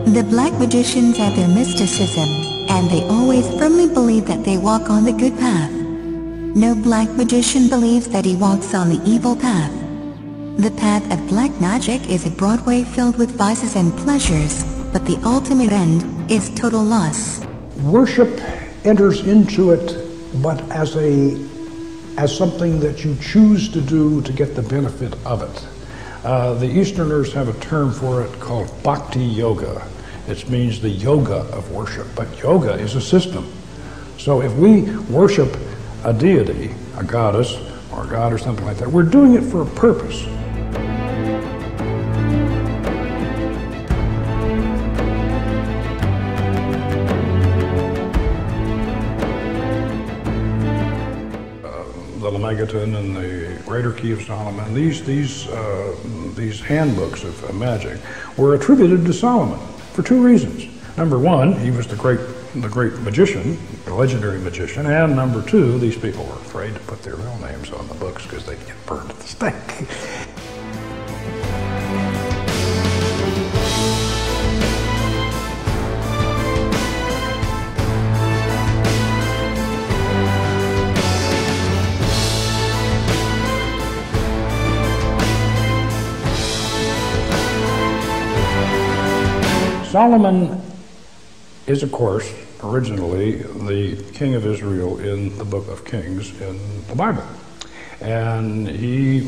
The black magicians have their mysticism, and they always firmly believe that they walk on the good path. No black magician believes that he walks on the evil path. The path of black magic is a broad way filled with vices and pleasures, but the ultimate end is total loss. Worship enters into it, but as something that you choose to do to get the benefit of it. The Easterners have a term for it called bhakti yoga. It means the yoga of worship, but yoga is a system. So if we worship a deity, a goddess, or a god or something like that, we're doing it for a purpose. The Lemegeton and the Greater Key of Solomon, these handbooks of magic were attributed to Solomon for two reasons. Number one, he was the great magician, the legendary magician, and number two, these people were afraid to put their real names on the books because they'd get burned at the stake. Solomon is, of course, originally the king of Israel in the book of Kings in the Bible. And he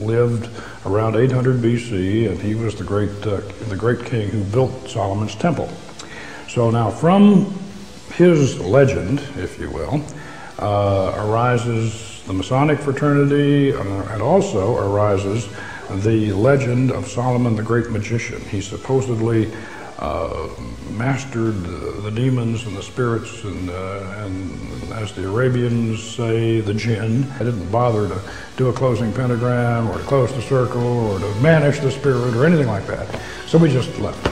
lived around 800 BC, and he was the great king who built Solomon's temple. So now from his legend, if you will, arises the Masonic fraternity, and also arises the legend of Solomon the great magician. He supposedly mastered the demons and the spirits, and as the Arabians say, the jinn. I didn't bother to do a closing pentagram or to close the circle or to banish the spirit or anything like that. So we just left.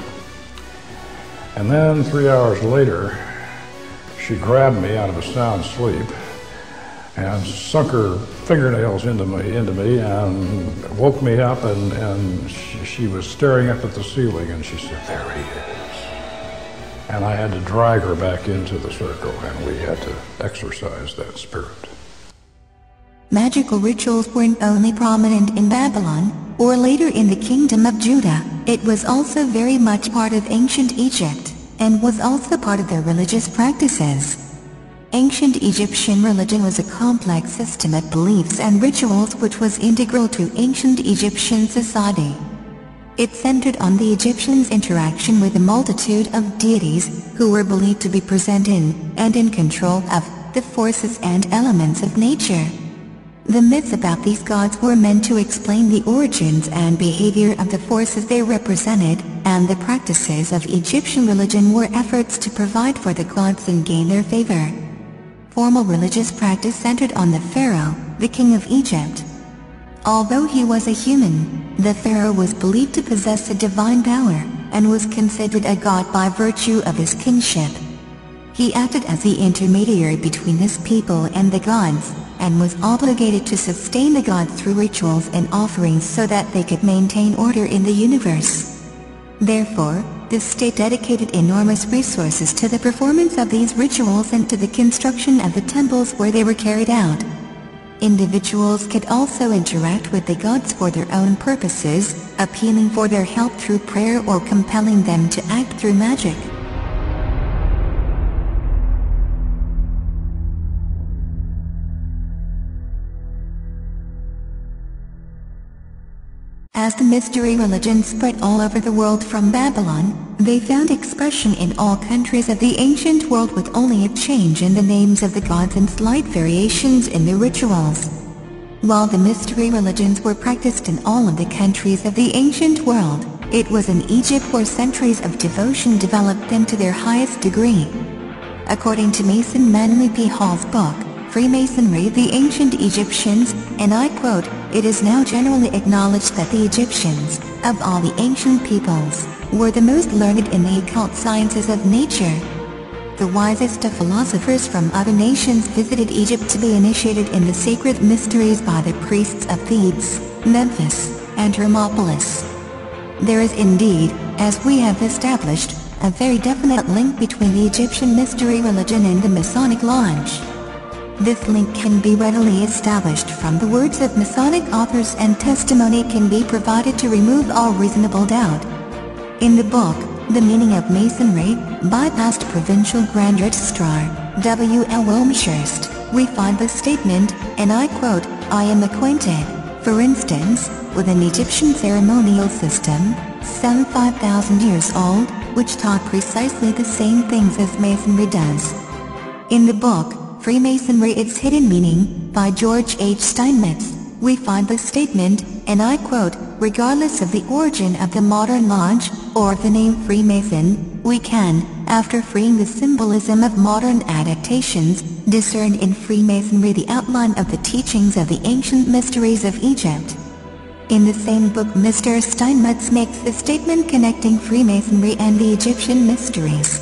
And then 3 hours later, she grabbed me out of a sound sleep and sunk her fingernails into me and woke me up, and she was staring up at the ceiling, and she said, "There he is." And I had to drag her back into the circle, and we had to exorcise that spirit. Magical rituals weren't only prominent in Babylon, or later in the Kingdom of Judah. It was also very much part of ancient Egypt, and was also part of their religious practices. Ancient Egyptian religion was a complex system of beliefs and rituals which was integral to ancient Egyptian society. It centered on the Egyptians' interaction with a multitude of deities who were believed to be present in and in control of the forces and elements of nature. The myths about these gods were meant to explain the origins and behavior of the forces they represented, and the practices of Egyptian religion were efforts to provide for the gods and gain their favor. Formal religious practice centered on the pharaoh, the king of Egypt. Although he was a human, the pharaoh was believed to possess a divine power, and was considered a god by virtue of his kingship. He acted as the intermediary between his people and the gods, and was obligated to sustain the gods through rituals and offerings so that they could maintain order in the universe. Therefore, the state dedicated enormous resources to the performance of these rituals and to the construction of the temples where they were carried out. Individuals could also interact with the gods for their own purposes, appealing for their help through prayer or compelling them to act through magic. As the mystery religion spread all over the world from Babylon, they found expression in all countries of the ancient world with only a change in the names of the gods and slight variations in the rituals. While the mystery religions were practiced in all of the countries of the ancient world, it was in Egypt where centuries of devotion developed them to their highest degree. According to Mason Manly P. Hall's book, Freemasonry, the ancient Egyptians, and I quote, "It is now generally acknowledged that the Egyptians, of all the ancient peoples, were the most learned in the occult sciences of nature. The wisest of philosophers from other nations visited Egypt to be initiated in the sacred mysteries by the priests of Thebes, Memphis, and Hermopolis. There is indeed, as we have established, a very definite link between the Egyptian mystery religion and the Masonic Lodge. This link can be readily established from the words of Masonic authors, and testimony can be provided to remove all reasonable doubt. In the book, The Meaning of Masonry, by past Provincial Grand Registrar, W.L. Wilmshurst, we find the statement, and I quote, "I am acquainted, for instance, with an Egyptian ceremonial system, some 5,000 years old, which taught precisely the same things as Masonry does." In the book, Freemasonry: Its Hidden Meaning, by George H. Steinmetz, we find the statement, and I quote, "Regardless of the origin of the modern lodge, or of the name Freemason, we can, after freeing the symbolism of modern adaptations, discern in Freemasonry the outline of the teachings of the ancient mysteries of Egypt." In the same book, Mr. Steinmetz makes the statement connecting Freemasonry and the Egyptian mysteries.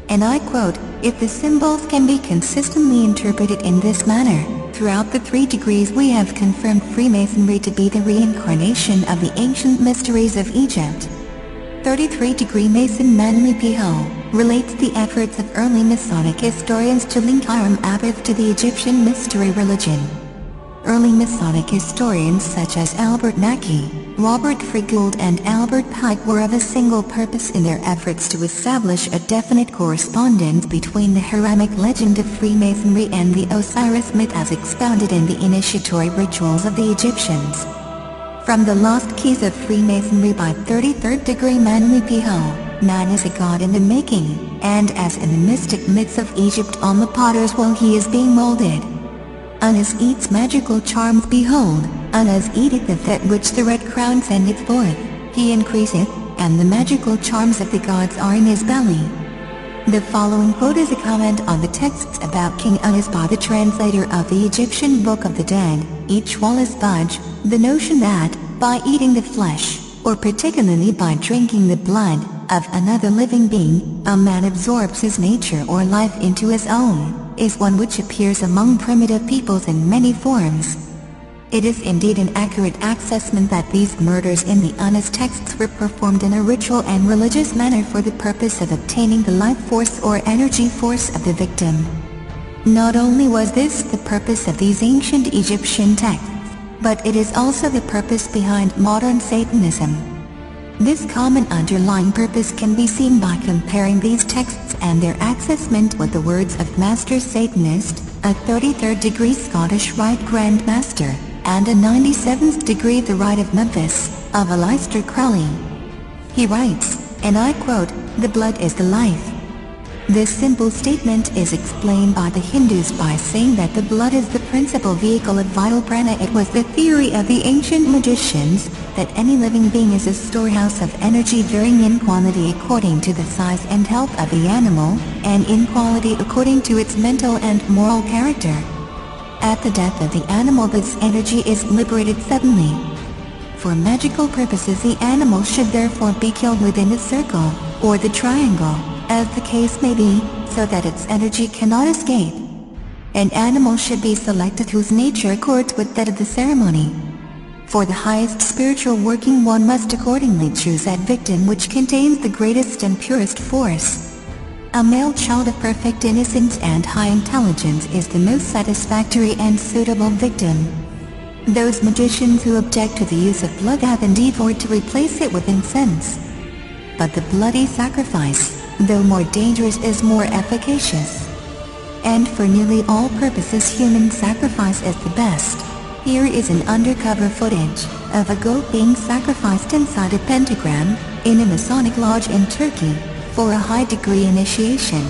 And I quote, "If the symbols can be consistently interpreted in this manner, throughout the 3 degrees we have confirmed Freemasonry to be the reincarnation of the ancient mysteries of Egypt." 33-degree Mason Manly P. Hull relates the efforts of early Masonic historians to link Hiram Abiff to the Egyptian mystery religion. Early Masonic historians such as Albert Mackey, Robert Fregould and Albert Pike were of a single purpose in their efforts to establish a definite correspondence between the Hiramic legend of Freemasonry and the Osiris myth as expounded in the initiatory rituals of the Egyptians. From the Lost Keys of Freemasonry by 33rd degree Manly P. Hull, man is a god in the making, and as in the mystic myths of Egypt on the potter's wheel he is being molded. Unas eats magical charms, behold, Unas eateth of that which the red crown sendeth forth, he increaseth, and the magical charms of the gods are in his belly. The following quote is a comment on the texts about King Unas by the translator of the Egyptian Book of the Dead, each Wallace Budge, the notion that, by eating the flesh, or particularly by drinking the blood, of another living being, a man absorbs his nature or life into his own, is one which appears among primitive peoples in many forms. It is indeed an accurate assessment that these murders in the Unas texts were performed in a ritual and religious manner for the purpose of obtaining the life force or energy force of the victim. Not only was this the purpose of these ancient Egyptian texts, but it is also the purpose behind modern Satanism. This common underlying purpose can be seen by comparing these texts and their assessment with the words of Master Satanist, a 33rd degree Scottish Rite Grand Master, and a 97th degree the Rite of Memphis, of Aleister Crowley. He writes, and I quote, "The blood is the life." This simple statement is explained by the Hindus by saying that the blood is the principal vehicle of vital prana. It was the theory of the ancient magicians that any living being is a storehouse of energy varying in quantity according to the size and health of the animal, and in quality according to its mental and moral character. At the death of the animal, this energy is liberated suddenly. For magical purposes, the animal should therefore be killed within the circle, or the triangle, as the case may be, so that its energy cannot escape. An animal should be selected whose nature accords with that of the ceremony. For the highest spiritual working, one must accordingly choose that victim which contains the greatest and purest force. A male child of perfect innocence and high intelligence is the most satisfactory and suitable victim. Those magicians who object to the use of blood have endeavored to replace it with incense. But the bloody sacrifice, though more dangerous, is more efficacious. And for nearly all purposes human sacrifice is the best. Here is an undercover footage of a goat being sacrificed inside a pentagram in a Masonic lodge in Turkey for a high degree initiation.